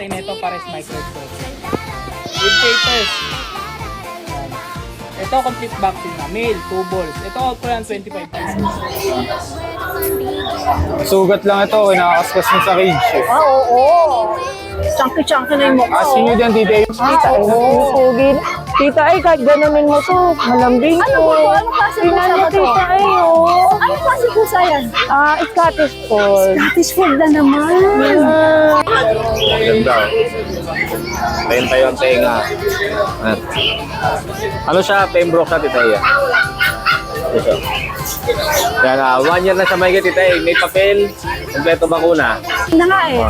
natin ito pares microscope. With papers. Ito complete vaccine na. Male, 2 balls. Ito all po yan, 25 pesos. Sugat lang ito, nakakaskas mo sa cage. Oo. Chunky-chunky na yung mukha. Asin nyo dyan, tita. Tita, ay, tita, ay, kahit ganonin mo to, malambing to. Ano po? Ano klase po sa ba to? Tita, ay, ano klase po sa yan? Scottish Fold. Scottish Fold na naman. Ganda. Tayo tayo ang tenga. Ano siya? Pembroke siya, tita. Ito. Yan, 1 year na siya may tita. May papel. Kompleto bakuna. Na nga eh.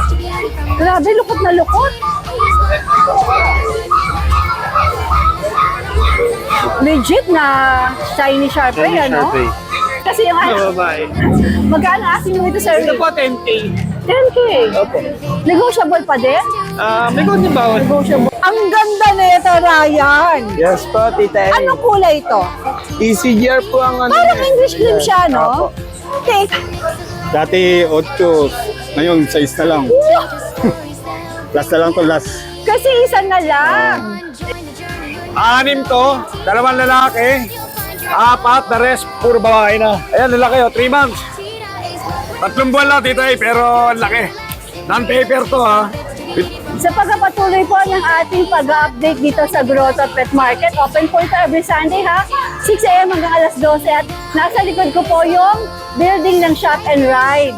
Grabe, lukot na lukot. Legit na shiny Sharpie, ano? Kasi yung ano, magkano asin mo ito, sir? Ito po, 10K. 10K. Opo. Negotiable pa din? May konti ba? Negotiable. Ang ganda na ito, Ryan. Yes po, tita. Anong kulay ito? Easy gear po ang ano. Parang English cream siya, no? Okay. Dati 8, ngayon 6 na lang. Last na lang to, last. Kasi isa na lang. 6 to, 2 lalaki, 4, the rest, puro babae na. Ayan, lalaki 3 months. 3 buwan lang, tita, pero laki. Non-paper to, ha. Sa pagpapatuloy po ng ating pag-update dito sa Grotto Pet Market, open po ito every Sunday, ha? 6 a.m. hanggang alas 12 at nasa likod ko po yung building ng Shop and Ride.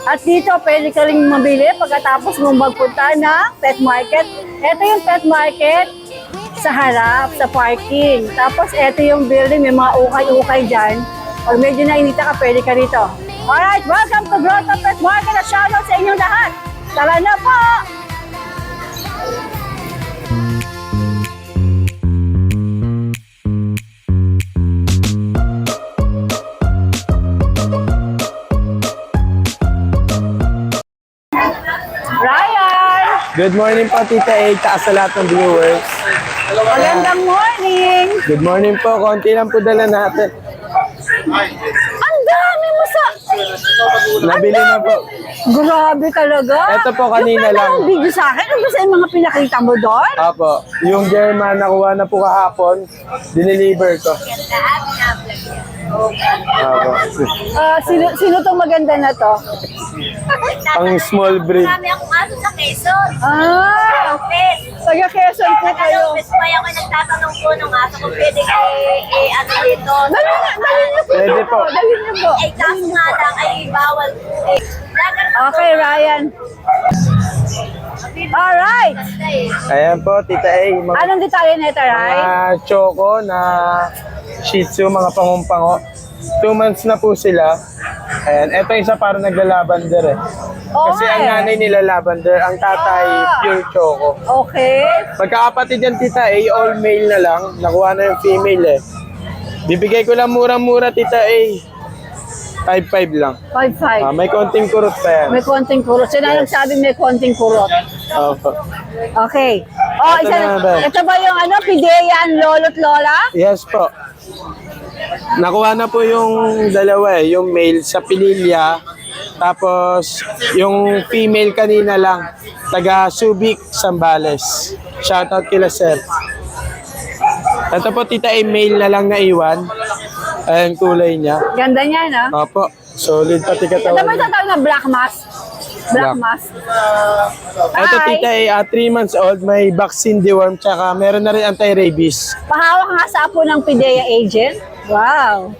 At dito, pwede ka rin mabili pagkatapos mong magpunta na pet market. Ito yung pet market sa harap, sa parking. Tapos ito yung building, may mga ukay-ukay dyan. Pag medyo nainita ka, pwede ka rito. Alright, welcome to Grotto Pet Market at shoutout sa inyong lahat. Tara na po! Ryan! Good morning po, tita A, sa lahat ng viewers. Magandang morning! Good morning po, konti lang po dala natin. Ang dami mo sa... Nabili na po. Grabe talaga! Ito po kanina yung lang. Yung video sa akin, ano ba sa mga pinakita mo doon? Apo, yung German nakuha na po kahapon, dineliver ko. Apo. Sino tong maganda na to? Pang small breed. Marami akong aso sa Quezon. Ah! Taga Quezon po kayo. Miss May ako nagtatanong po nung aso kung pwede ano dito. Dali niyo po. Pwede po. Dali niyo po. Ay, kaso nga lang ay bawal po. Okay, Ryan. Alright. Ayan po, tita A. Anong detalye nito, Ryan? Mga choco na Shih Tzu, mga pangumpango. 2 months na po sila. Ayan, eto isa para nagla-lavender eh. Kasi ang nanay nila lavender, ang tatay pure choco. Okay. Magkakapatid yan, tita A, all male na lang. Nakuha na yung female eh. Bibigay ko lang murang-mura, tita A. 5-5 lang. 5-5. May konting kurot pa yan. May konting kurot. Sino nagsabing may konting kurot? Opo. Okay. Oh, Ito na ba? ito ba yung ano, Pidean Lolo't Lola? Yes po. Nakuha na po yung dalawa eh, yung male sa Pililya, tapos yung female kanina lang, taga Subic, Zambales. Shoutout kila sir. Ito po tita ay male na lang na iwan. Ayan kulay niya. Ganda niya, no? Opo, solid pati Ito ba katawan. tatawag na black mask? Black mask. Ito Hi. tita ay 3 months old, may vaccine deworm, tsaka meron na rin anti-rabies. Pahawak nga sa apo ng Pidea agent. Wow.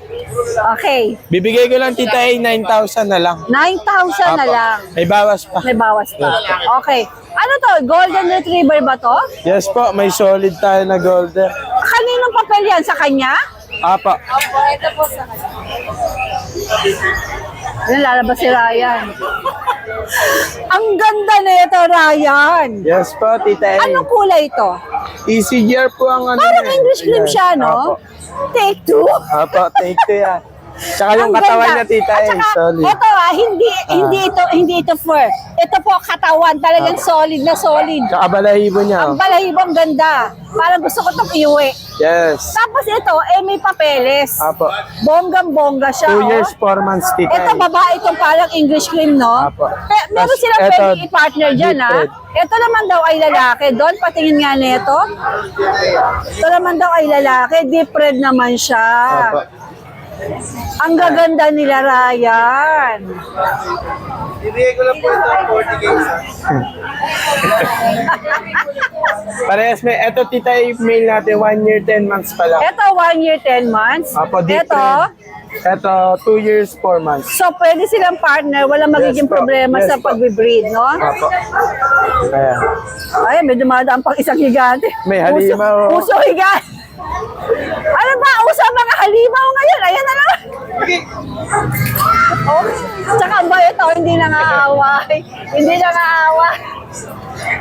Okay. Bibigay ko lang tita ay 9,000 na lang. 9,000 na Apo. lang. May bawas pa. May bawas pa. Okay. Ano to? Golden Retriever ba to? Yes po, may solid tayo na golden. Kaninong papel yan? Sa kanya? Apa. Opo, ito po sa Ano, lalabas si Ryan. Ang ganda na ito, Ryan. Yes po, tita A. Anong kulay ito? Easy gear po ang ano. Parang niya. English cream Ayan. siya, no? Take 2. Apo, take 2 yan. Tsaka yung Ang katawan ganda. niya, tita At A, saka, solid. ito hindi ito fur. Ito po katawan, talagang solid na solid. Tsaka balahibo niya. Ang balahibong ganda. Parang gusto ko itong iuwi. Yes. Tapos ito, may papeles. Apo. Bonggang-bongga siya, 2 years, 4 months, tita. Ito, babae itong parang English cream, no? Apo. Meron Tas silang eto, pwede i-partner dyan, deep ha? red. Ito naman daw ay lalaki. Doon, patingin nga nito. Ito naman daw ay lalaki. Deep red naman siya. Apo. Ang gaganda nila, Ryan. Ibigay ko lang po ito 40K. Parehas may, eto tita, i-mail natin 1 year, 10 months pa lang. Ito, 1 year, 10 months. Apo, deep Ito, red. Eto, 2 years, 4 months. so pwede silang partner. Walang magiging Yes po. problema Yes sa po. pag-breed, no? Apo. Kaya, Ay, may dumadaan pang isang higante. May halimaw. Uso higante. Ano ba? Uso ang mga halimaw ngayon. Ayan na lang. Oh, tsaka ba ito, hindi nangaaway. Hindi nangaaway.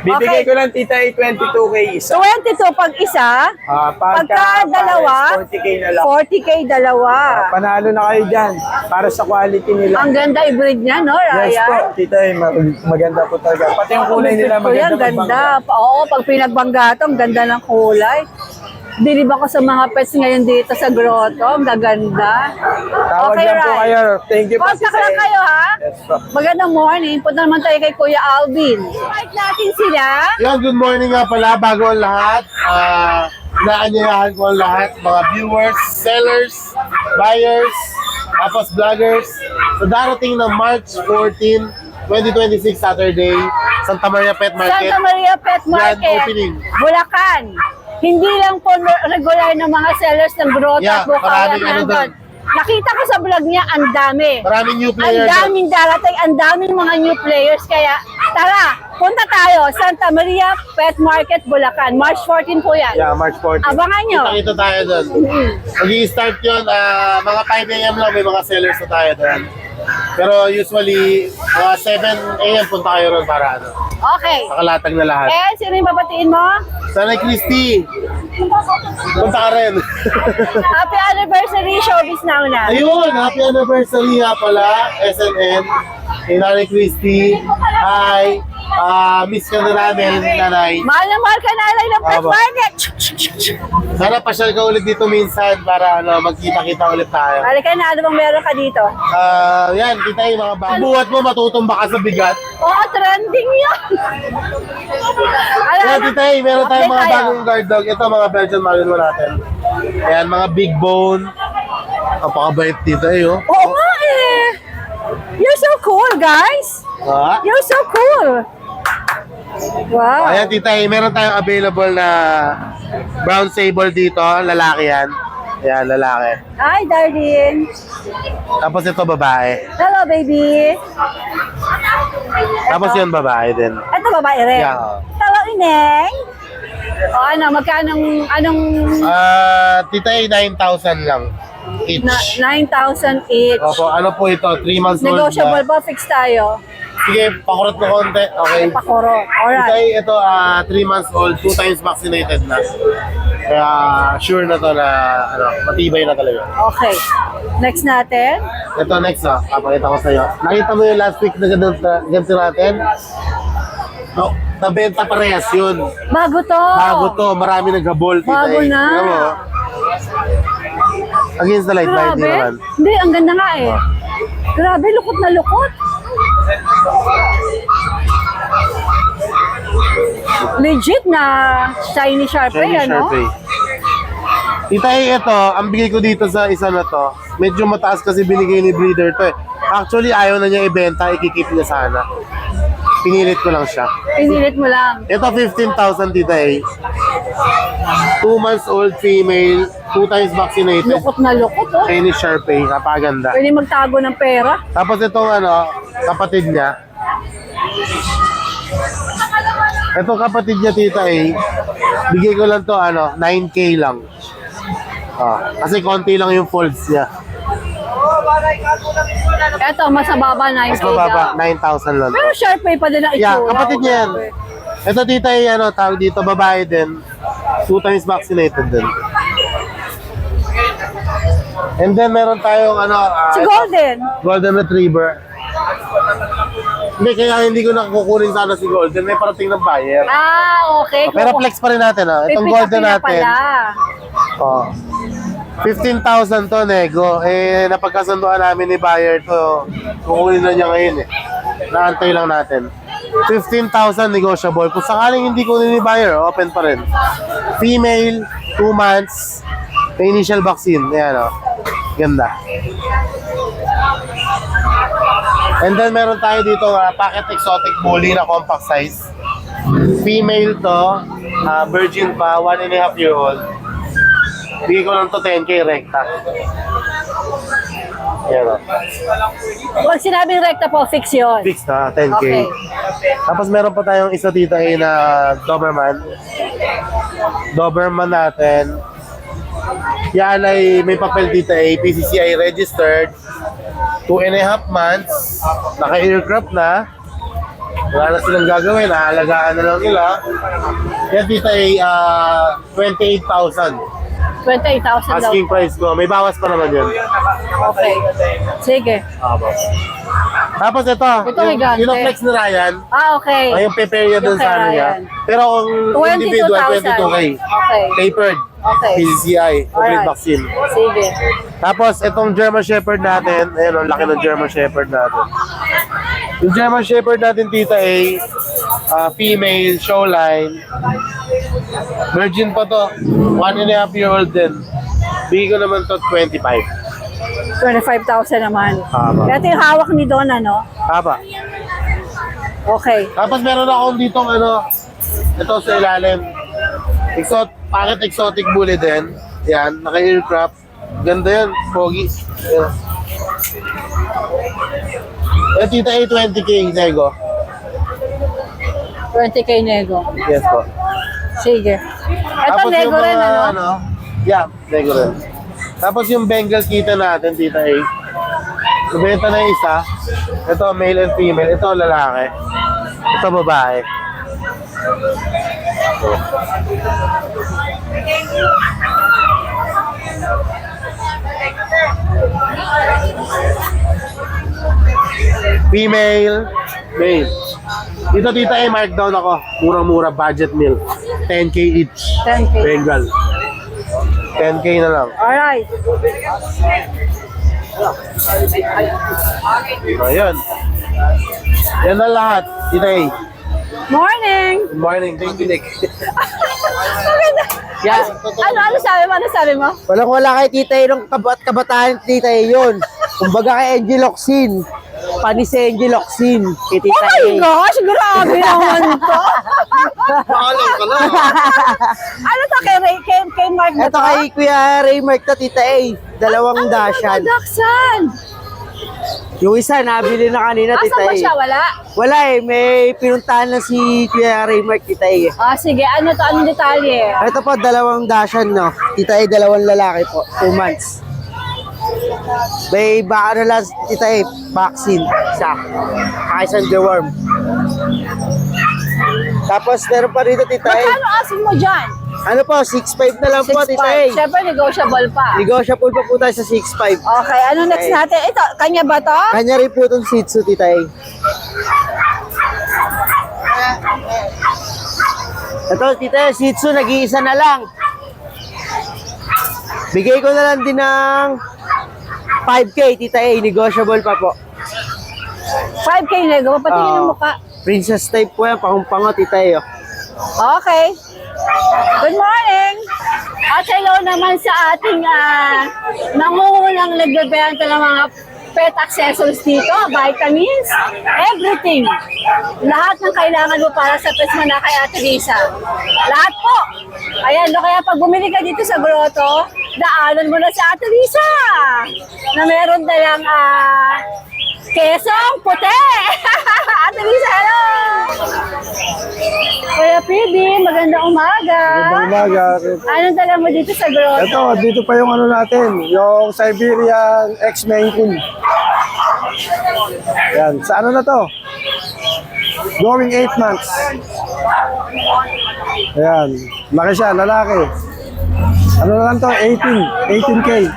bibigay Okay. ko lang tita, 22K isa. 22 pag isa, pagka dalawa, 40K na lang. 40K dalawa. Panalo na kayo dyan para sa quality nila. Ang ganda i-breed niya, no, Ryan? Yes po, tita, maganda po talaga. Pati yung kulay nila Gusto ko yan, maganda. ganda. Oo, pag pinagbangga ito, ang ganda ng kulay. Bilib ako sa mga pets ngayon dito sa grotto. Ang gaganda. Tawag lang po Ryan. kayo. Thank you po. Contact lang kayo, ha? Yes po. Magandang morning. Punta naman tayo kay Kuya Alvin. Invite natin sila. Yan, good morning nga pala bago ang lahat. Inaanyayahan ko ang lahat, mga viewers, sellers, buyers, tapos vloggers. So darating na March 14, 2026 Saturday, Santa Maria Pet Market. Santa Maria Pet Market. Grand opening. Bulacan. Hindi lang po regular ng mga sellers ng grotto Yeah, at Bukayan maraming ano nandun. Nakita ko sa vlog niya, ang dami. Maraming new Ang players. daming darating, ang daming mga new players. Kaya tara, punta tayo. Santa Maria Pet Market, Bulacan. March 14 po yan. Yeah, March 14. Abangan nyo. Kita tayo doon. Mag-i-start yun, mga 5 a.m. lang, may mga sellers na tayo doon. Pero usually, mga 7 a.m. punta kayo ron para ano, Okay. nakalatag na lahat. And sino yung babatiin mo? Sanay Christy, punta ka rin. Happy anniversary, Showbiz Now na. Ayun, happy anniversary nga pala, SNN. Kay Nanay Christy. Hi. Miss ka na namin, Nanay. Mahal na mahal ka nanay ng Pet Aba. Market. Sana pasyal ka ulit dito minsan para ano, magkita-kita ulit tayo. Halika na, ano bang meron ka dito? Yan, kita yung mga buhat mo, matutumba ka sa bigat. Oo, trending yun. Kaya tita, meron tayong mga Update tayo. bagong guard dog. Ito mga Belgian Malinois natin. Ayan, mga big bone. Napakabait dito oh. Oo nga eh. You're so cool, guys. Ah. You're so cool. Wow. Ayan tita, meron tayong available na brown sable dito. Lalaki yan. Ayan, lalaki. Hi, darling. Tapos ito babae. Hello, baby. Tapos yun babae din. Ito babae rin. Yeah. Hello, Ineng. O ano, magkanong, anong Tita, 9,000 lang. Each. 9,000 each. Opo, ano po ito? 3 months old Negotiable na. ba? Fix tayo. Sige, pakurot ko konti. Okay. Pakuro. Tita, Alright. ito 3 months old, 2 times vaccinated na. Kaya sure na to na ano, matibay na talaga. Okay. Next natin. Ito next papakita ko sa'yo. Nakita mo yung last week na ganito natin? No, nabenta parehas yun. Bago to. Bago to, marami naghabol. Tita, Bago na. Tingnan mo. Against the light ba? Hindi Grabe. naman. Hindi, ang ganda nga eh. Grabe, lukot na lukot. Legit na shiny Sharpei, Chinese ano? Sharpei. Tita, ito, ang bigay ko dito sa isa na to, medyo mataas kasi binigay ni breeder to eh. Actually, ayaw na niya ibenta, ikikip niya sana. Pinilit ko lang siya. Pinilit mo lang. Ito, 15,000 tita 2 months old female, 2 times vaccinated. Lukot na lukot, oh. Chinese Sharpei, napaganda. Pwede magtago ng pera. Tapos itong kapatid niya. Itong kapatid niya tita bigay ko lang to 9K lang. Kasi konti lang yung folds niya. Eto, mas mababa na Mas mababa, 9,000 lang. Pero Sharpei pa din ang itsura. Yeah, kapatid niya yan. Ito tita tawag dito, babae din. 2 times vaccinated din. And then meron tayong Si Golden. Golden Retriever. Hindi, kaya hindi ko nakukunin sana si Golden. May parating ng buyer. Okay. Pero flex pa rin natin. Itong Pipick Golden up na natin. pala. Oh. 15,000 to, nego. Eh, napagkasunduan namin ni buyer to. Kukunin na niya ngayon eh. Naantay lang natin. 15,000 negotiable. Kung sakaling hindi kunin ni buyer, open pa rin. Female, 2 months, may initial vaccine. Ayan o. Ganda. And then meron tayo dito packet exotic bully na compact size. Female to, virgin pa, 1.5 year old. Bigay ko lang to 10K rekta. Ayan o. Pag sinabing rekta po, fix yun. Fix na, 10K. Okay. Tapos meron pa tayong isa dito ay na Doberman. Doberman natin. Yan ay may papel dito ay PCCI registered. 2.5 months. Naka-aircraft na. Wala na silang gagawin. Naalagaan na lang nila. Yan dito ay 28,000. 28,000 daw. Asking price ko. May bawas pa naman yun. Okay. Sige. Tapos ito, gigante. yung flex ni Ryan, Okay. ay yung prepare niya dun Yung kay sa ano niya. Ryan. Pero kung individual, 22K. Okay. Tapered. Okay. PCCI. Complete Alright. vaccine. Sige. Tapos, itong German Shepherd natin, ayun, ang laki ng German Shepherd natin. Yung German Shepherd natin, tita, ay female, show line. Virgin pa to. 1.5 year old din. Bigay ko naman to 25. 25,000 naman. Tama. Ito yung hawak ni Don, ano? Tama. Okay. Tapos meron akong ditong ano, ito sa ilalim. Packet exotic bully din. Yan, naka-aircraft. Ganda yan, pogi. Yan. Eh, tita, 20K, nego. 20K nego. Yes po. Sige. Ito Tapos nego yung rin, mga, ano? Yeah, nego rin. Tapos yung Bengal kita natin, tita A. Nabenta na yung isa. Ito, male and female. Ito, lalaki. Ito, babae. Ito. Female, male. Dito, tita A, markdown ako. Murang-mura, budget meal. 10K each. 10K. Bengal. 10K na lang. Alright. Ayun. Yan na lahat. Tita A. Morning! Good morning. Thank you, Nick. Ano sabi mo? Ano sabi mo? Walang-wala kay Tita E nung kabataan Tita E yun. Kumbaga kay Angel Oxin. Panis si Angel Oxin kay Oh Tita my E. gosh! Grabe naman to! Paalam ka na. Ano to kay Mark na Ito kay Kuya Raymark to Tita E. Dalawang dashan. Daksan! Yung isa nabili na kanina Asan Tita ba E. siya? Wala? Wala eh. May pinuntahan na si Kuya Raymark Tita E. Sige. Ano to? Anong detalye? Ito po dalawang dashan no. Tita E dalawang lalaki po. 2 months. May baka na lang Tita E. Vaccine. Isa. Isang deworm. Tapos meron pa rito Tita E. Magkano asin mo dyan? Ano po, 6'5 na lang po, Tita E. Siyempre, negotiable pa. Negotiable pa po tayo sa 6'5. Okay, ano next natin? Ito, kanya ba to? Kanya rin po itong Shih Tzu, Tita E. Ito, Tita E, Shih Tzu, nag-iisa na lang. Bigay ko na lang din ng 5K, Tita E. Negotiable pa po. 5K nego, patingin ng mukha. Princess type po yan, pangumpango, Tita E. Oh. Okay. Good morning! At hello naman sa ating nangungunang nagbebenta ng mga pet accessories dito, vitamins, everything. Lahat ng kailangan mo para sa pets mo na kay Ate Lisa. Lahat po. Ayan, kaya pag bumili ka dito sa Grotto, daanan mo na sa Ate Lisa na meron dalang kesong puti. Ate Lisa, hello! Kuya PB, magandang umaga. Magandang umaga. Anong dala mo dito sa Grotto? Ito, dito pa yung ano natin, yung Siberian X-Maine Coon. Yan, sa ano na to? Going 8 months. Ayan, laki siya, lalaki. Ano na lang to? 18K.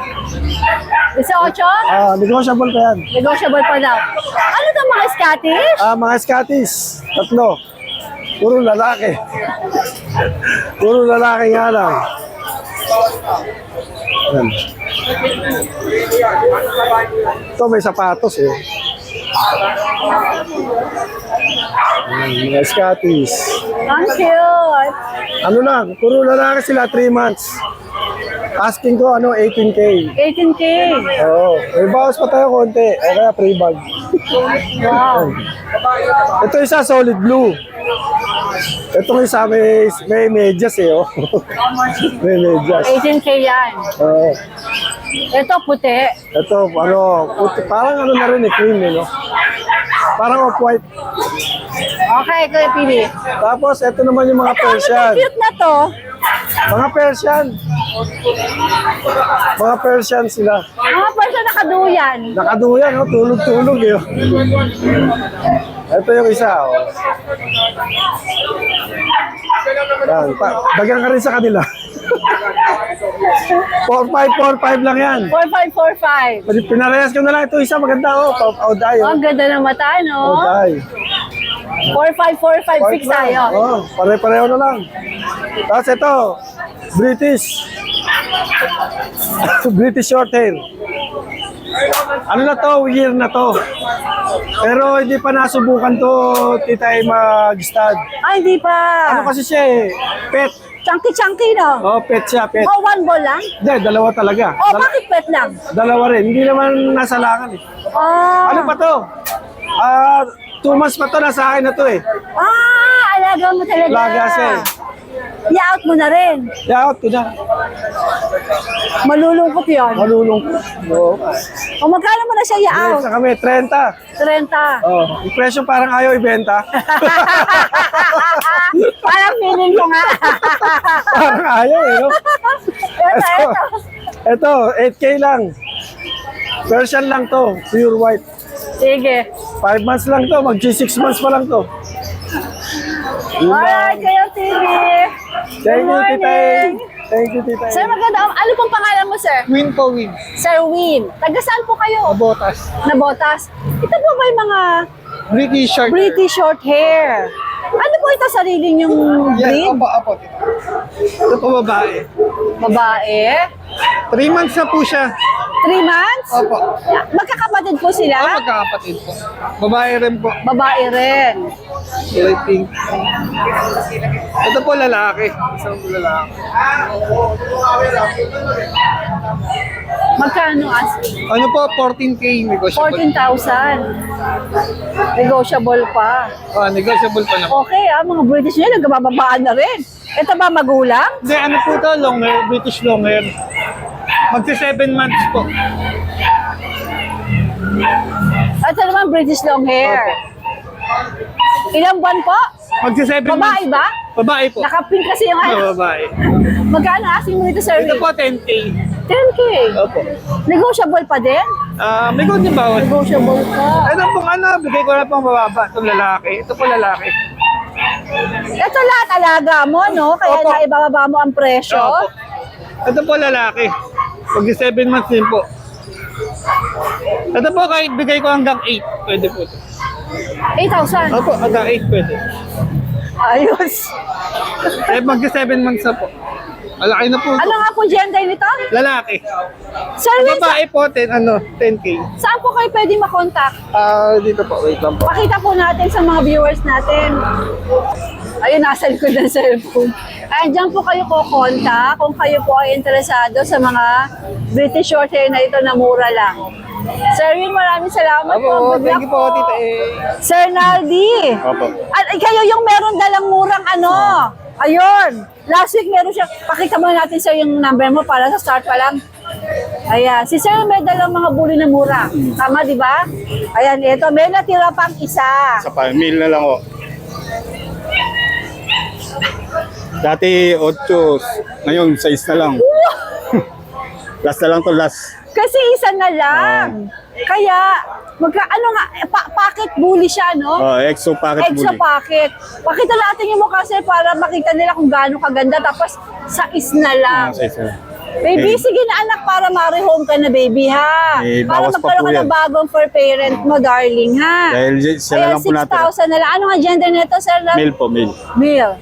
18? Negotiable pa yan. Negotiable pa daw. Ano to mga Scottish? Mga Scottish, 3. Puro lalaki. Puro lalaki nga lang. Yan. Ito may sapatos eh. Mga Scotties. Ang cute. Ano lang, puro lalaki sila, 3 months. Asking ko, 18K. 18K. Oo. May bawas pa tayo konti. O kaya free bag. Wow. Ito isa, solid blue. Itong isa, may medyas eh. Oh. May medyas. 18K yan. Oo. Ito puti. Ito, puti, parang na rin eh, cream eh, no? Parang off-white. Okay, Kuya Pili. Tapos, ito naman yung mga Ito, ano Persian. cute na to? Mga Persian. Mga Persian sila. Mga person nakaduyan. Nakaduyan, no? Tulog-tulog eh. Oh. Ito yung isa, oh. Yan, dagang ka rin sa kanila. 4.5 lang yan. 4545. Pinarehas ko na lang ito isa, maganda oh. Auday, oh. Ang ganda ng mata, no? Auday. 4545 fix tayo. Oh, pare-pareho na lang. Tapos ito, British. British short hair. Ano na to, year na to. Pero hindi pa nasubukan to, tita ay mag-stud. Ay, hindi pa. Ano kasi siya eh, pet. Chunky-chunky, no? Oh, pet siya, pet. Oh, one ball lang? Hindi, dalawa talaga. Oh, bakit pet lang? Dalawa rin, hindi naman nasalangan eh. Oh. Ano pa to? 2 months pa to, nasa akin na to eh. Alaga mo talaga. Alaga siya eh. I-out mo na rin. Yaot ko na. Malulungkot yun. Malulungkot. Oo. O magkano mo na siya i-out? Sa kami, 30. 30. Oh, yung presyo parang ayaw ibenta. Parang feeling ko nga. Parang ayaw eh, no? Ito. Ito, 8K lang. Persian lang to, pure white. Sige. 5 months lang to, mag-6 months pa lang to. Alright, kayo TV. Thank you, morning. Titay. Thank you, Titay. Sir, maganda. Ano pong pangalan mo, sir? Win po, win. Sir Win. Taga saan po kayo? Botas. Nabotas. Ito po ba yung mga British shirt. British short hair? Ano po ito, sarili niyong breed? Apo. Ito po babae. Babae? 3 months na po siya. 3 months? Opo. Magkakapatid po sila? Magkakapatid po. Babae rin po. Babae rin. Kulay pink. Ito po lalaki. Isang lalaki. Magkano asking? Ano po, 14K negotiable. 14,000. Negotiable pa. Negotiable pa na. Okay mga British nyo, nagbababaan na rin. Ito ba magulang? Hindi, ano po ito? Long hair, British long hair. Magsi 7 months po. Ito naman British long hair. Ilang buwan po? Magsi 7 months. Babae ba? Babae po. Nakapink kasi yung ano. Babae. Magkano asking mo dito, sir? Ito po, 10K. 10K. Opo. Negotiable pa din? May konti bawal. Negotiable pa. Ito pong bigay ko na pong mababa. Itong lalaki. Ito po lalaki. Ito lahat alaga mo, no? Kaya Opo. naibababa mo ang presyo. Opo. Ito po lalaki. Magsi 7 months din po. Ito po, kahit bigay ko hanggang 8. Pwede po ito. 8,000. Opo, hanggang 8 pwede. Ayos. Magsi 7 months na po. Malaki na po ito. Ano nga po gender nito? Lalaki. Sir, Win, Babae po, 10K. saan po kayo pwede makontak? Dito po, wait lang po. Pakita po natin sa mga viewers natin. Ayun, nasa likod ng cellphone. Diyan po kayo kukontak kung kayo po ay interesado sa mga British short hair na ito na mura lang. Sir Win, maraming salamat po. Good Thank luck you po, Tita A. Sir Naldi. Opo. At kayo yung meron dalang murang ano. Ayun. Last week meron siya. Pakita mo natin sir yung number mo para sa start pa lang. Ayan. Si Sir may dalang mga bully na mura. Tama, di ba? Ayan, ito. May natira pang isa. Sa meal na lang o. Dati 8, ngayon 6 na lang. Last na lang to, last. Kasi isa na lang. Kaya, ano nga, pocket bully siya, no? Exo packet Extra bully. pocket. Pakita natin yung mukha sir para makita nila kung gaano kaganda. Tapos, sa is na lang. Sa isa. Baby, sige na anak, para ma-rehome ka na, baby, ha? Para bawas pa magkaroon po ka yan. ng bagong for parent mo, darling, ha? Dahil sila Ayan, lang po natin. 6,000 na lang. Ano nga gender nito, sir? Male po, male. Male.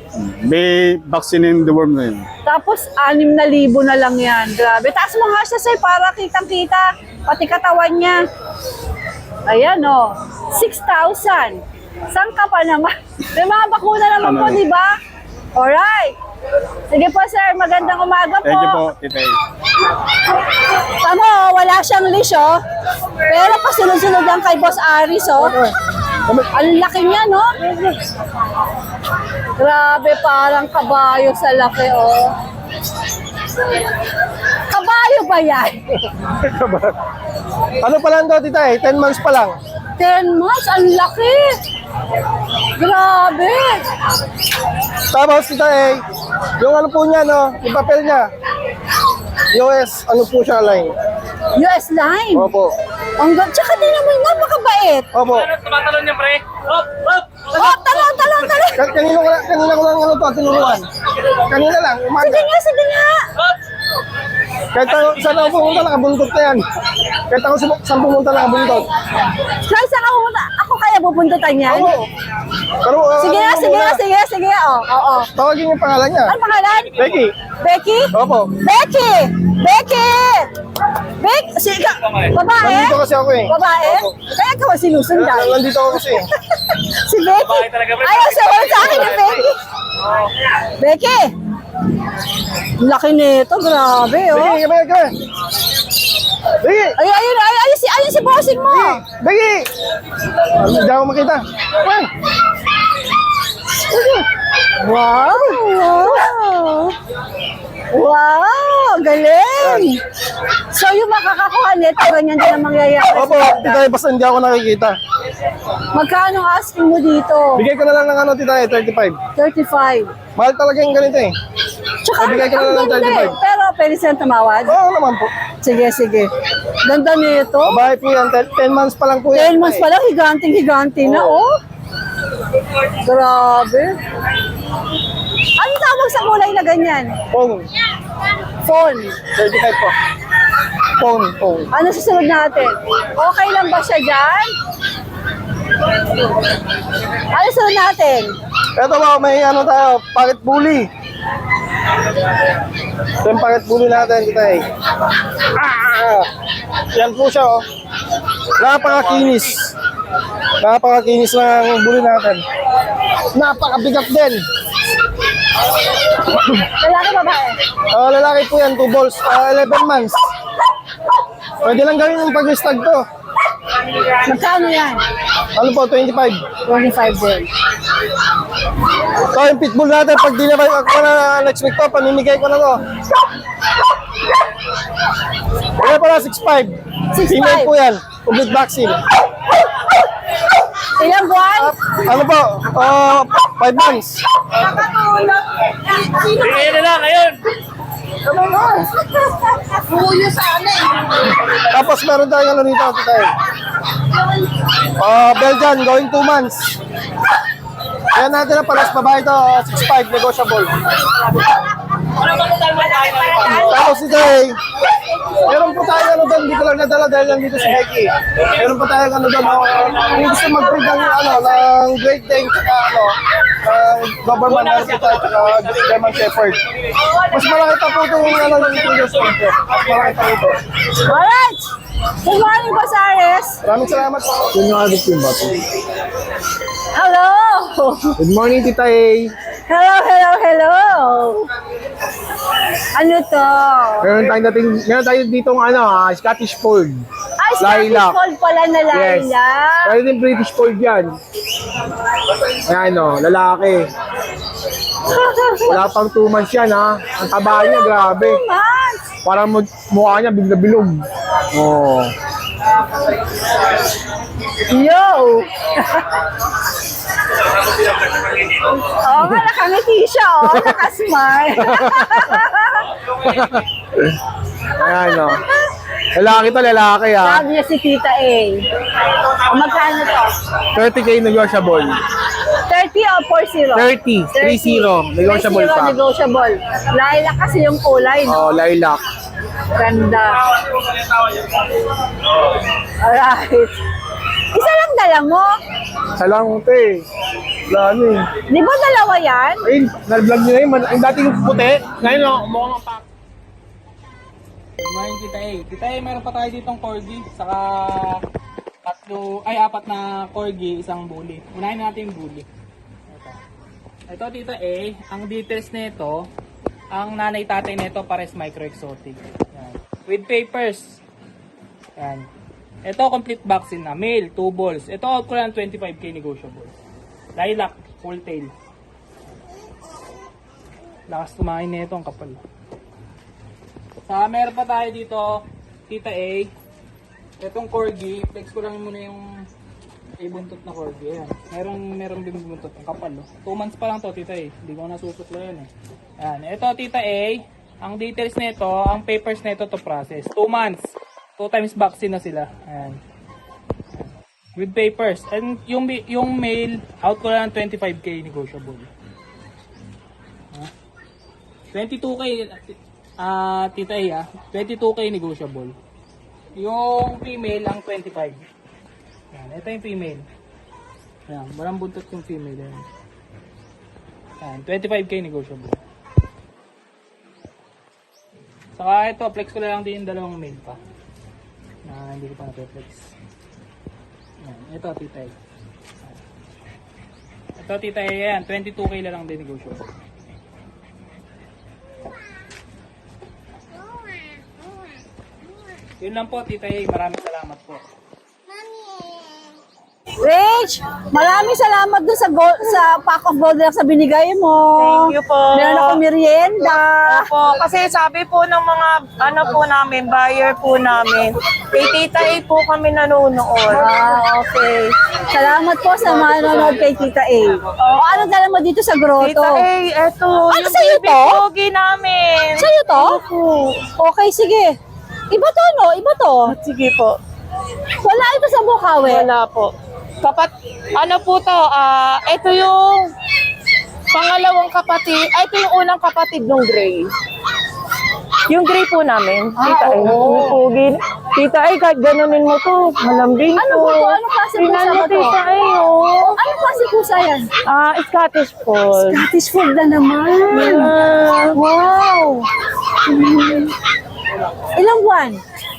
May vaccine in the worm na yun. Tapos, 6,000 na lang yan. Grabe. Taas mo nga siya, sir, para kitang-kita. Pati katawan niya. Ayan, oh. 6,000. Saan ka pa naman? May mga bakuna naman po, di ba? Alright. Sige po, sir. Magandang umaga po. Thank you po, Tita A. Tama, oh, wala siyang leash, oh. Pero pasunod-sunod lang kay Boss Aris, oh. Ang laki niya, no? Grabe, parang kabayo sa laki, oh. Kabayo ba yan? Ano pa lang daw, tita eh? 10 months pa lang. 10 months? Ang laki! Grabe! Tapos, tita eh, yung ano po niya, no? Yung papel niya. US, ano po siya line? US line. Opo. Tsaka din naman, napakabait. Opo. Tumatalon niya, pre. Hop, hop. Oh, talon. Kanina ko lang ano to, tinuruan. Kanina lang, umaga. Sige nga. Kahit saan ako pumunta, nakabuntot na yan. Kahit ako saan pumunta, nakabuntot. Saan ka pumunta? Ako kaya pupuntutan yan? Oo. Pero, Sige nga. Oo. Tawagin yung pangalan niya. Ano pangalan? Becky. Becky? Opo. Becky! Sige, babae? Nandito kasi ako eh. Babae? Kaya ka ba sinusundan? Nandito ako kasi. Si Becky? Ayaw sumunod sa akin ni Becky. Becky! Laki nito, grabe, oh. Becky, Becky. Becky! Ayun si bossing mo. Becky! Hindi ako makita. Wow, galing. So yung makakakuha nito, ganyan din ang mangyayari. Opo, tita, basta hindi ako nakikita. Magkano asking mo dito? Bigay ko na lang ng ano, tita, 35. 35. Mahal talaga yung ganito eh. Tsaka Bigay ko na lang ng ganda eh. 35. Pero pwede siyang tumawad? Oo naman po. Sige. Ganda nito. Bahay po yan, 10 months pa lang po yan. 10 months pa lang, higanting na, oh. Grabe. Anong tawag sa kulay na ganyan? Phone. Phone. 35 po. Phone. Ano susunod natin? Okay lang ba siya dyan? Ano susunod natin? Ito po, may ano tayo, pocket bully. Ito yung pocket bully natin, tita eh. Yan po siya, oh. Napakakinis. Napakakinis ng bully natin. Napakabigat din. Lalaki babae? Lalaki po yan, 2 balls, 11 months. Pwede lang gawin yung pag-stag to. Magkano yan? Ano po, 25. 25 din. Ito yung pitbull natin. Pag dinabay ako na next week to, pamimigay ko na to. Kaya pala 6'5". 6'5". Female po yan. Complete vaccine. Ilang buwan? Ano po? 5 months. Bigay na lang, ngayon. Tapos meron tayong ano dito. Belgian, going 2 months. Ayan natin na palas babae ito. 6'5", negotiable. Tapos ito eh. Meron po tayo ano doon, hindi ko lang nadala dahil lang dito sa Becky. Meron po tayo ano doon, kung gusto mag-breed ng ng Great Dane, saka Doberman, meron po tayo, saka German Shepherd. Mas malaki pa po itong ano yung previous one po. Mas malaki pa ito. Alright! Good morning, Boss Ares. Maraming salamat po. Yun yung agad yung bato. Hello! Good morning, Tita A. Hello! Ano to? Meron tayo ditong Scottish Fold. Scottish Lilac. Fold pala na lilac. Pwede din British Fold yan. Ayan lalaki. Wala pang 2 months yan Ang taba niya, grabe. 2 months. Parang mukha niya bigla bilog. Oh. Yo! Oo nga, nakangiti siya, nakasmile. Ayan Lalaki to, lalaki Sabi niya si Tita A. Magkano to? 30K negotiable. 30 40? 30. Negotiable 30, pa. negotiable. Lilac kasi yung kulay, no? Oh, lilac. Ganda. Alright. Isa lang dala mo? Salang te. Wala ano eh. Di ba dalawa yan? Ayun, na-vlog nyo na yun. Yung dating puti. Ngayon, mukhang ang pack. Good morning, Tita A. Tita A, meron pa tayo ditong corgi. Saka apat na corgi, isang bully. Unahin natin yung bully. Ito, Tita A, ang details nito, ang nanay-tatay nito pares micro-exotic. Yan. With papers. Yan. Ito, complete vaccine na. Male, 2 balls. Ito, out ko lang 25k negotiable. Lilac, full tail. Lakas kumain nito, ang kapal. Meron pa tayo dito, Tita A. Itong corgi, flex ko lang muna yung buntot na corgi. Ayan. Meron din buntot, ang kapal. 2 months pa lang to, Tita A. Hindi ko nasusuklo yan eh. Ayan. Ito, Tita A. Ang details nito, ang papers nito to process. 2 months. 2 times vaccine na sila. Ayan. With papers. And yung male, out ko lang 25k negotiable. 22k, Tita A, 22k negotiable. Yung female, ang 25. Ayan. Ito yung female. Ayan. Walang buntot yung female. Ayan. Ayan. 25k negotiable. Saka ito, flex ko na lang din yung dalawang male pa. Na hindi ko pa na-flex. Ayan. Ito, Tita A. Ito, Tita A, yan. 22k na lang din negotiable. Yun lang po, Tita A. Maraming salamat po. Rich, maraming salamat dun sa pack of Goldilocks sa binigay mo. Thank you po. Meron ako merienda. Opo, kasi sabi po ng mga namin, buyer po namin, kay Tita A po kami nanonood. Okay. Salamat po sa mga nanonood kay Tita A. O, ano dala mo dito sa grotto? Tita A, eto, Ano yung sa'yo baby to? pogi namin. Sa'yo to? Opo. Okay, sige. Iba to, no? Iba to. Sige po. Wala ito sa Bukawi. Wala po. Ano po to, ito yung pangalawang kapatid, ito yung unang kapatid ng Gray. Yung Gray po namin, Tita A. Yung pogi. Tita A, kahit ganunin mo to, malambing Ano to. po to? Ano klase pusa Tingnan mo, ba to? Tita A, oh. Ano klase pusa yan? Scottish Fold. Scottish Fold na naman. Wow! Ilang buwan?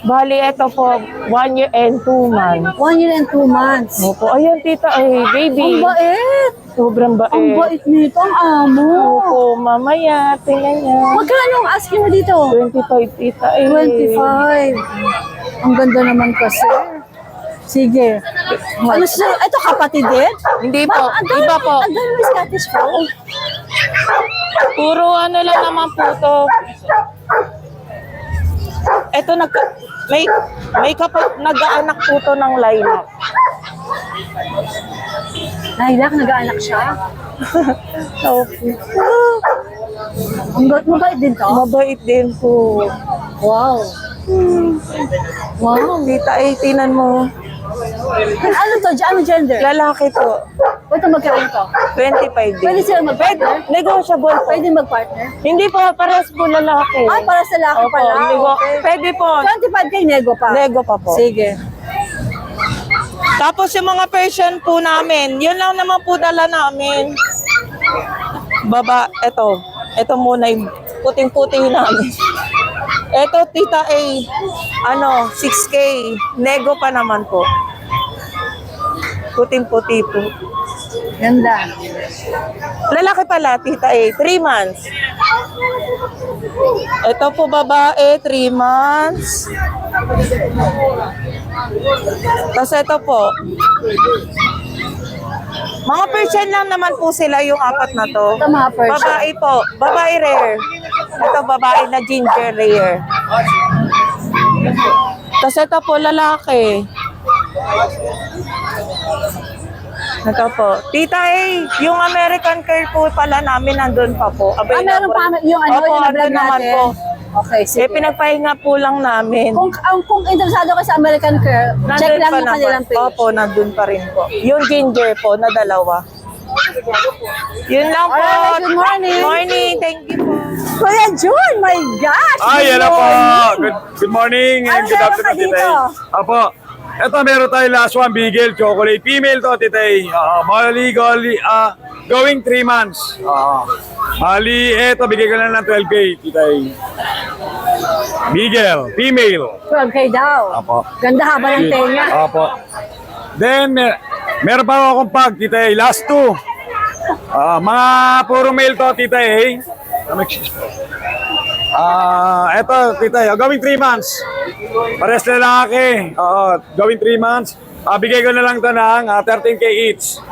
Bali, ito po, 1 year and 2 months. 1 year and 2 months. Opo, ayan Tita A, baby. Ang bait! Sobrang bait. Ang bait nito, ang amo. Opo, mamaya, tingnan niya. Magkano ang asking mo dito? 25 Tita A. 25. Ang ganda naman kasi. Sige. Ano siya? Ito kapatid din? Hindi po, iba po. Ang dami ng Scottish Fold. Puro ano lang naman po to. Ito may nag-aanak po to ng lilac. Lilac, nag-aanak siya. Okay. Ang mabait din to? Mabait din po. Wow. Wow, Tita A, tinan mo. Ano to? Ano gender? Lalaki po. Ito magkano to? 25 din. Pwede sila mag-partner? Negotiable po. Pwede mag-partner? Hindi po, parehas po lalaki. Ah, para sa laki Opo, pala. Okay. Pwede po. 25k nego pa? Nego pa po. Sige. Tapos yung mga Persian po namin, yun lang naman po dala namin. Ito muna yung puting-puting namin. Ito, Tita A, 6K, nego pa naman po. Puting-puti po. Ganda. Lalaki pala, Tita A, 3 months. Ito po babae, 3 months. Tapos ito po. Mga Persian lang naman po sila yung 4 na to. Ito mga Persian. Babae po. Babae rare. Ito babae na ginger rare. Tapos ito po lalaki. Ito po. Tita A, yung American Care po pala namin nandun pa po. Meron pa yung Opo, yung andun na-vlog naman natin? po. Okay, sige. Pinagpahinga po lang namin. Kung interesado ka sa American Care, check Nandun lang pa yung kanilang naman. page. Opo, nandun pa rin po. Yung ginger po na 2. Yun lang po. Alright, good morning. Morning, thank you po. Kuya Jun, my gosh! Ay, good yan po. morning. Good morning and Ano good meron ka afternoon, dito? Titay. Apo. Ito, meron tayo last one, Beagle Chocolate. Female to, Titay. Going 3 months. Bali, eto, bigay ko lang ng 12K, Titay. Beagle, female. 12K daw. Apo. Ganda haba ng tenga. Apo. Then, meron pa akong pag, Titay. Last 2. Mga puro male to, Titay. Eto, Titay. Going 3 months. Pares lalaki. Going 3 months. Bigay ko na lang to ng 13K each.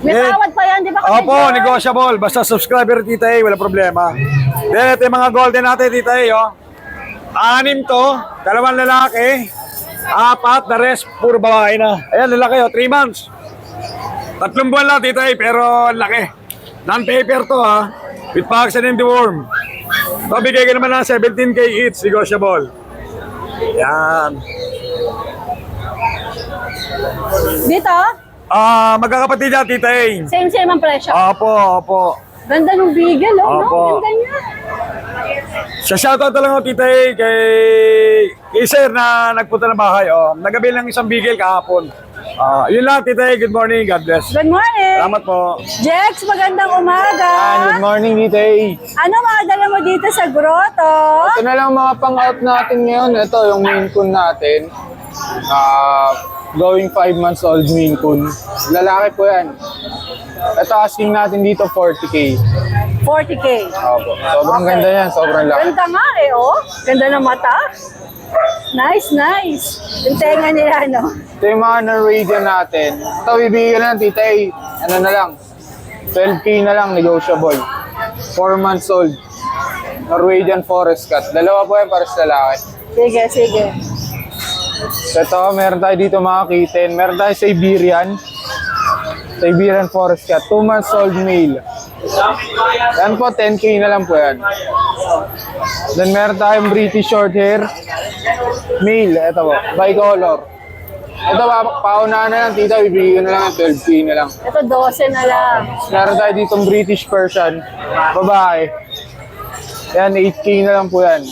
May tawad pa yan, di ba? Kuya Opo, Jun? negotiable. Basta subscriber, Titay, wala problema. Then, ito yung mga golden natin, Titay, oh. 6 to, 2 lalaki, 4, the rest, puro babae na. Ayan, lalaki, oh, 3 months. 3 buwan lang, Titay, pero ang laki. Non-paper to, ha. With vaccine and deworm. So, bigay ko naman ng 17K each, negotiable. Yan. Dito, Magkakapatid yan, Titay. same ang presyo. Opo. Ganda ng beagle, oh, no? Opo. Ganda niya. Sa shoutout na lang ako, Titay, kay Sir na nagpunta ng bahay. Nagabi lang isang bigel kahapon. Yun lang, Titay. Good morning. God bless. Good morning. Salamat po. Jex, magandang umaga. Good morning, Titay. Ano mga dala mo dito sa grotto? Ito na lang mga pang-out natin ngayon. Ito, yung Maine Coon natin. Going 5 months old Maine Coon. Lalaki po yan. Ito, asking natin dito 40K. 40K. Opo. Sobrang ganda yan, sobrang laki. Ganda nga eh, oh. Ganda ng mata. Nice. Yung tenga nila, no? Ito yung mga Norwegian natin. Ito, bibigyan na lang, Titay. Ano na lang? 12K na lang, negotiable. 4 months old. Norwegian Forest Cat. Dalawa po yan para sa lalaki. Sige. Ito, meron tayo dito mga kitten. Meron tayo Siberian Forest Cat. 2 months old male. Yan po, 10K na lang po yan. Then meron tayong British Shorthair male. Ito po, bicolor. Ito, paunahan na lang, tita. Bibigyan na lang ng 12K na lang. Ito, 12 na lang. Meron tayo ditong British Persian. Babae. Yan, 8K na lang po yan.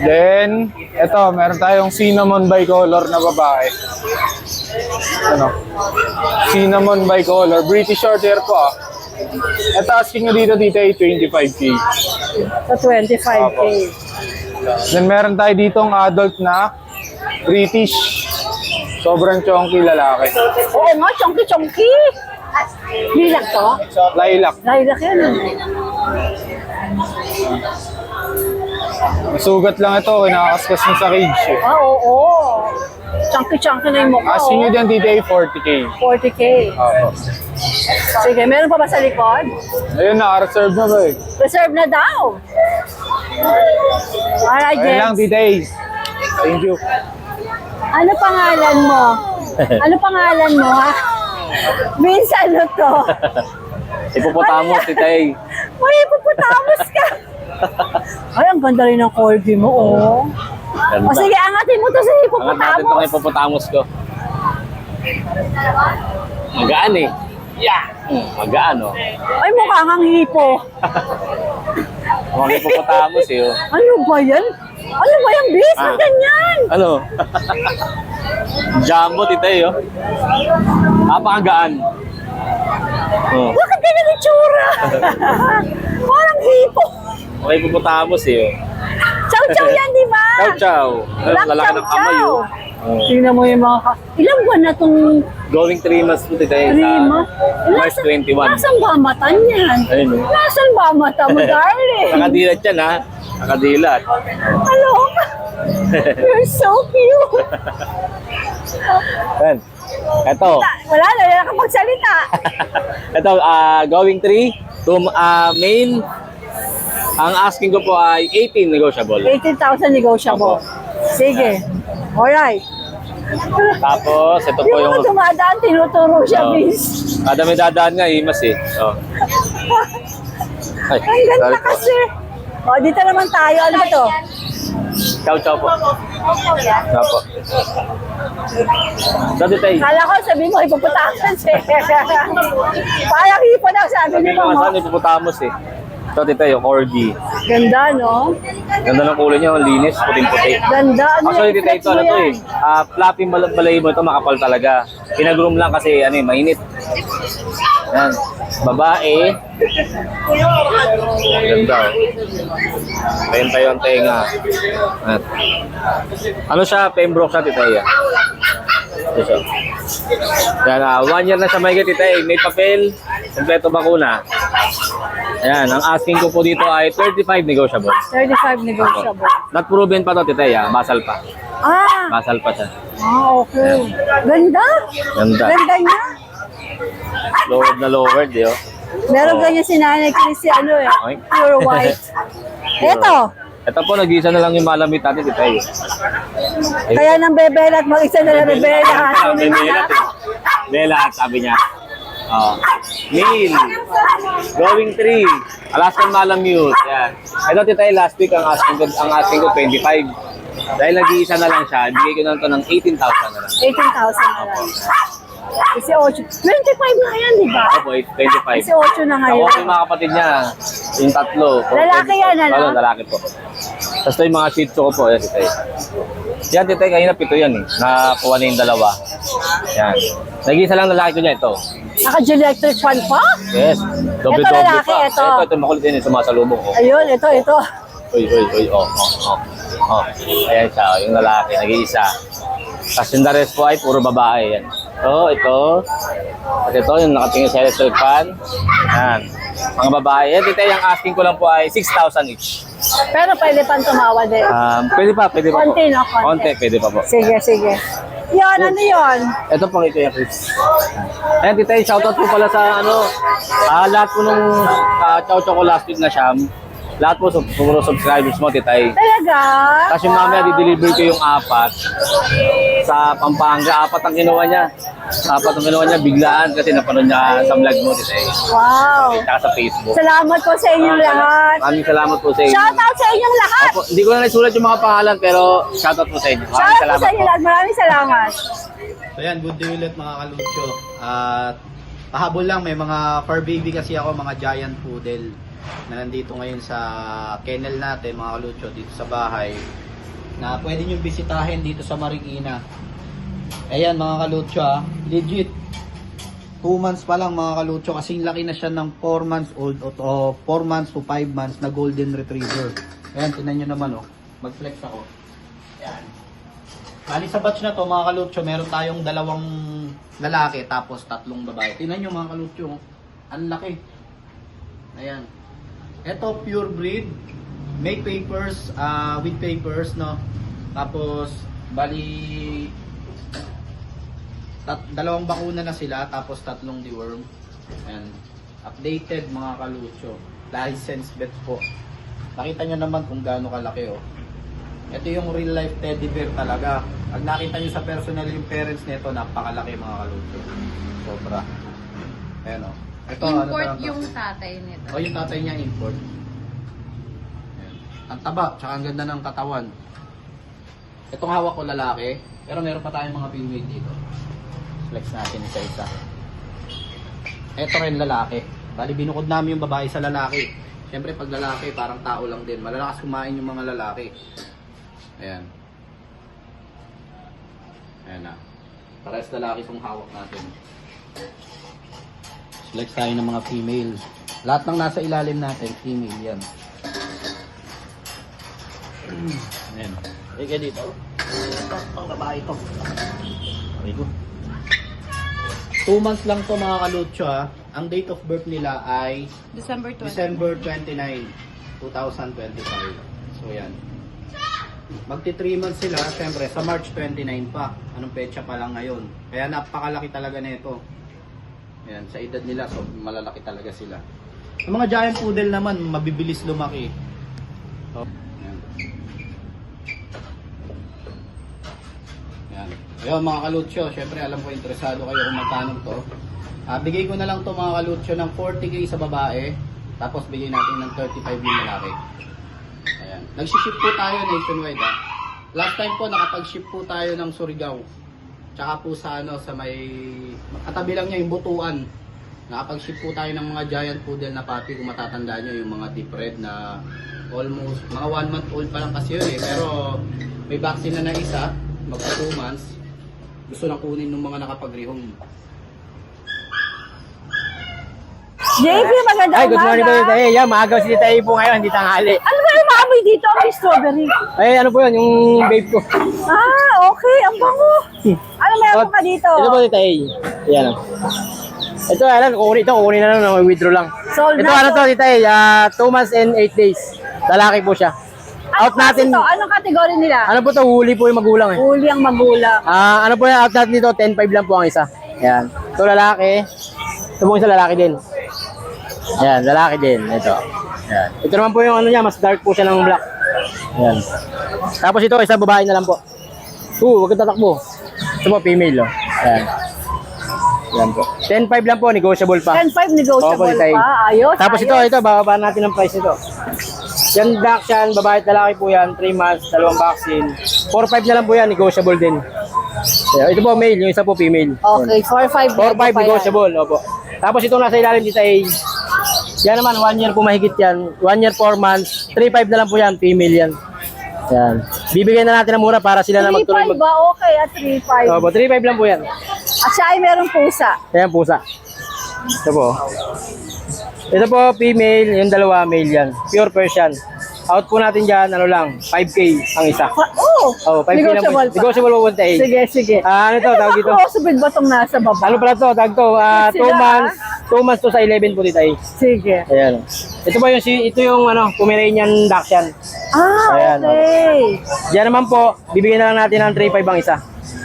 Then, ito, meron tayong cinnamon bicolor na babae. Ano? Cinnamon bicolor. British Shorthair po, ah. Ito, asking nyo dito, ay 25K. Ito, 25K. Then, meron tayo ditong adult na British. Sobrang chonky lalaki. Oo nga, chonky. Lilac to? Lilac. Lilac yan, ah. Sugat lang ito, kinakaskas mo sa cage. Eh. Oo. Chunky na yung mukha, Asking nyo oh. dyan, ay 40K. 40K. Opo. Sige, meron pa ba sa likod? Ayun, naka-reserve na ba eh. Reserve na daw. Alright, Ayun lang, Jens. Titay. Thank you. Ano pangalan mo? Ha? Vince, ano to? Hippopotamus, Titay. May hippopotamus ka. Ay, ang ganda rin ng corgi mo, oh. Ganda. O sige, angatin mo to sa Angat natin itong hippopotamus. hippopotamus ko. Magaan eh. Yeah! Magaan oh. Ay, mukha kang hipo. Mga hippopotamus eh oh. Ano ba yan, bis? Ang ganyan. Ano? Jumbo, Titay oh. Napakagaan. Oh. Bakit ganyan yung tsura? Parang hipo. Mga hippopotamus eh oh. Chow yan, di ba? Chow. Black Lalaki ng kamay oh. Tingnan mo yung mga ilang buwan na itong Going 3 months po, Titay. 3 months? March 21. Nasaan ba mata niyan? Ayun oh. Nasaan ba mata mo, darling? Nakadilat yan ha. Nakadilat. Hello? You're so cute. Yan. Ito. Wala na nakapagsalita. Ito, going 3, main. Ang asking ko po ay 18 negotiable. 18,000 negotiable. Sige. Alright. Tapos, ito po Yung yung... mga dumadaan, tinuturo siya, Oh. bis. Kada may dadaan nga, imas eh. Oh. Ay, Ang ganda sorry po. kasi. O, dito naman tayo. Ano ba to? Chow chow po. Chow po. Dati tayo. Kala ko sabi mo, ipuputakas eh. Parang hipon ang sabi Sabi mo. ko nga sana ipuputamos eh. Dati tayo, corgi. Ganda, no? Ganda ng kulay niya, linis, puting-puti. Ganda. Ano Actually, yung dito flex ito, ano mo to yan? eh. Fluffy balay mo ito, makapal talaga. Pinag-groom lang kasi, ano eh, mainit. Yan. Babae. Ganda oh. Penta yung tenga. At, ano siya, Pembroke siya, titay. Ito siya. Yan, 1 year na siya may titay. May papel, kompleto bakuna. Ayan, ang asking ko po dito ay 35 negotiable. 35 negotiable. Not proven pa to, titay. Basal pa. Ah, Basal pa siya. okay. Ganda. Ganda. Ganda niya. Lowered na lowered, di oh. Meron ganyan si Nanay Chrissy, ano eh, Okay. pure white. Eto, Ito po, nag-isa na lang yung malamit natin, titay. kaya nang bebela at mag-isa na lang bebela. Sabi niya, Bella, sabi niya. Oh. Neil, going 3, Alaskan Malamute. Yan. Ito titay, last week ang asking ko 25. Dahil nag-iisa na lang siya, bigay ko na ito ng 18,000 na lang. 18,000 na lang. 18. 25 na yan, di ba? Opo, 25. 18 na ngayon. Ako yung mga kapatid niya, yung tatlo. Lalaki yan, ano? Oo, lalaki po. Tapos ito yung mga shih tzu ko po, yan titay. Yan titay, kanina 7 yan eh. Nakakuha na yung 2. Yan. Nag-iisa lang lalaki ko niya ito. Naka-electric fan pa? Yes. Doble Ito doble lalaki, pa. ito. Ito makulit din yung sumasalubong ko. Ayun, ito. Uy. Oh. Ayan siya, yung lalaki, nag-iisa. Tapos yung the rest po ay puro babae. Yan. Ito. At ito, yung nakatingin sa electric fan. Yan. Mga babae. Yan, tita, yung asking ko lang po ay 6,000 each. Pero pwede pang tumawa din. Pwede pa po. Konti, no? Konti, pwede pa po. Sige. Yan, ano yun? Ito po ito yung Chris. Ayan, tita, shoutout po pala sa lahat po nung chow chow ko last week na siyam. Lahat po puro subscribers mo, titay. Talaga? Kasi mamaya di-deliver ko yung 4 sa Pampanga. 4 ang kinuha niya. 4 ang kinuha niya biglaan kasi napanood niya sa vlog mo, titay. Wow. Tsaka sa Facebook. Salamat po sa inyong lahat. Maraming salamat po sa inyo. Shout out sa inyong lahat. Opo, hindi ko na naisulat yung mga pangalan pero shoutout po sa inyo. Shout Maraming out po salamat sa inyo po. lahat. Maraming salamat. So yan, good day ulit mga kalucho. At pahabol lang, may mga fur baby kasi ako, mga giant poodle na nandito ngayon sa kennel natin mga kalucho dito sa bahay na pwede nyo bisitahin dito sa Marikina. Ayan mga kalucho legit 2 months pa lang mga kalucho kasing laki na siya ng 4 months old o 4 months to 5 months na golden retriever. Ayan, tinan nyo naman mag flex ako. Ayan. Bali sa batch na to mga kalutso, meron tayong 2 lalaki tapos 3 babae. Tingnan nyo mga kalutso, ang laki. Ayan. Ito pure breed, may papers, with papers, no. Tapos bali 2 bakuna na sila tapos 3 deworm. Ayan. Updated mga kalutso. License vet po. Nakita nyo naman kung gaano kalaki Ito yung real life teddy bear talaga. Pag nakita nyo sa personal yung parents nito, napakalaki mga kalutso. Sobra. Ayan Ito, Import yung tatay nito. yung tatay niya import. Ayan. Ang taba, tsaka ang ganda ng katawan. Itong hawak ko lalaki, pero meron pa tayong mga female dito. Flex natin isa-isa. Ito rin lalaki. Bali binukod namin yung babae sa lalaki. Siyempre pag lalaki, parang tao lang din. Malalakas kumain yung mga lalaki. Ayan. Ayan na. Parehas lalaki itong hawak natin. Flex tayo ng mga female. Lahat ng nasa ilalim natin, female yan. Ayan. Ika dito. Ito, ang babae ito. Okay ko. 2 months lang to mga kalutso Ang date of birth nila ay December 20. December 29, 2025. So yan. Magti 3 months sila, syempre sa March 29 pa. Anong petsa pa lang ngayon. Kaya napakalaki talaga nito. Ayan, sa edad nila, so malalaki talaga sila. Ang mga giant poodle naman, mabibilis lumaki. So, ayan. Ayan. Ayun mga kalutsyo, syempre alam ko interesado kayo kung magkano to. Bigay ko na lang to mga kalutsyo ng 40k sa babae, tapos bigay natin ng 35 yung lalaki. Ayan. Nag-ship po tayo nationwide last time po nakapag-ship po tayo ng Surigao. Tsaka po sa sa may katabi lang niya yung Butuan. Nakapag-ship po tayo ng mga giant poodle na puppy, kung matatandaan nyo, yung mga deep red na almost mga 1 month old pa lang kasi yun pero may vaccine na isa, magpa 2 months. Gusto na kunin ng mga nakapag-rehome. JP, magandang Ay, good morning po, umaga. Tita A. Yeah, maagaw si Tita A po ngayon, hindi tanghali. Ano ba yung maamoy dito? Ang strawberry. Ay, ano po yun, yung babe ko. Ah, okay. Ang bango. Ano meron ka dito? Ito po, Tita A. Yan. Ito, alam, kukunin na lang, withdraw lang. Sold Ito, na, ano to, sold. Tita A, 2 months and 8 days. Lalaki po siya. Out natin, Ito, anong kategory nila? ano po to, huli po yung magulang eh. Huli ang magulang. Ano po yung out natin dito, 10.5 lang po ang isa. Yan. Ito lalaki. Ito po isa lalaki din. Yan, lalaki din. Ito. Yan. Ito naman po yung ano niya, mas dark po siya ng black. Yan. Tapos ito, isa babae na lang po. Huwag kang tatakbo. Ito po, female. Oh. Yan. Yan po. 10.5 lang po, negotiable pa. 10.5 negotiable Opo, Tita A. pa. Ayos, Tapos ayos. ito, bababa natin ang price nito. Yan, Dachshund, babae at lalaki po yan, 3 months, 2 vaccine. 4.5 na lang po yan, negotiable din. Yeah, ito po male, yung isa po female. Okay, 4.5. 4.5 negotiable, opo. Tapos itong nasa ilalim dito ay, yan naman, 1 year po mahigit yan. 1 year, 4 months, 3.5 na lang po yan, female yan. Yan. Bibigyan na natin ng mura para sila na magtuloy 3.5 ba? Okay, at 3.5. Opo, 3.5 lang po yan. At siya ay merong pusa. Ayan, pusa. Ito po. Ito po, female, yung dalawa, male yan. Pure Persian. Out po natin dyan, ano lang, 5K ang isa. Oh, 5K lang po. negotiable pa. Negotiable po, Tita A. Sige, sige. Ano to, tawag dito? Crossbreed ba itong nasa baba? Ano pala to, tawag to, 2 Sila, months, 2 months to sa 11 po, Tita A. Sige. Ayan. Ito po yung, ito yung ano, Pomeranian Dachshund. Ayan, Okay. Diyan naman po, bibigyan na lang natin ng 3.5 ang isa.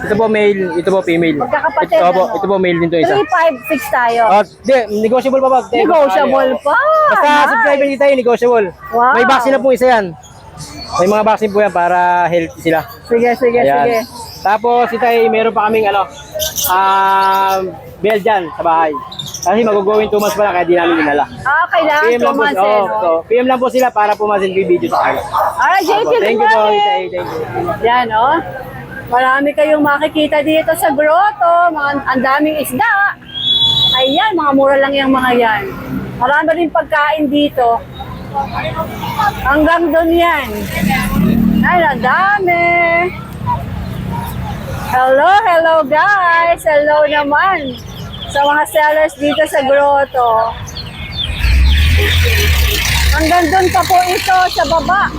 Ito po male, ito po female. Magkakapatid, Ito po, ano? ito po male din to isa. 3.5, fix tayo. Di, negotiable pa ba? Negotiable pa. Basta Nice. subscriber dito tayo, negotiable. Wow. May vaccine na po isa yan. May mga vaccine po yan para healthy sila. Sige, sige, Ayan. sige. Tapos ito ay meron pa kaming ano, Belgian sa bahay. Kasi mag-going 2 months pa lang kaya di namin dinala. Kailangan PM lang po, tumansin, no? PM lang po sila para pumasin yung video sa kanila. Alright, JP, good Thank you po, morning. Tita A. Thank you. Yan, oh. Marami kayong makikita dito sa grotto. Ang daming isda. Ayan, mga mura lang yung mga yan. Marami rin pagkain dito. Hanggang doon yan. Ay, ang dami. Hello, hello guys. Hello naman sa mga sellers dito sa grotto. Hanggang doon pa po ito sa baba.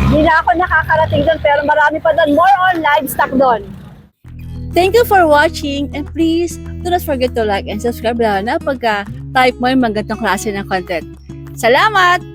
Hindi na ako nakakarating doon pero marami pa doon. More on livestock doon. Thank you for watching and please do not forget to like and subscribe lalo na pagka type mo yung magandang klase ng content. Salamat!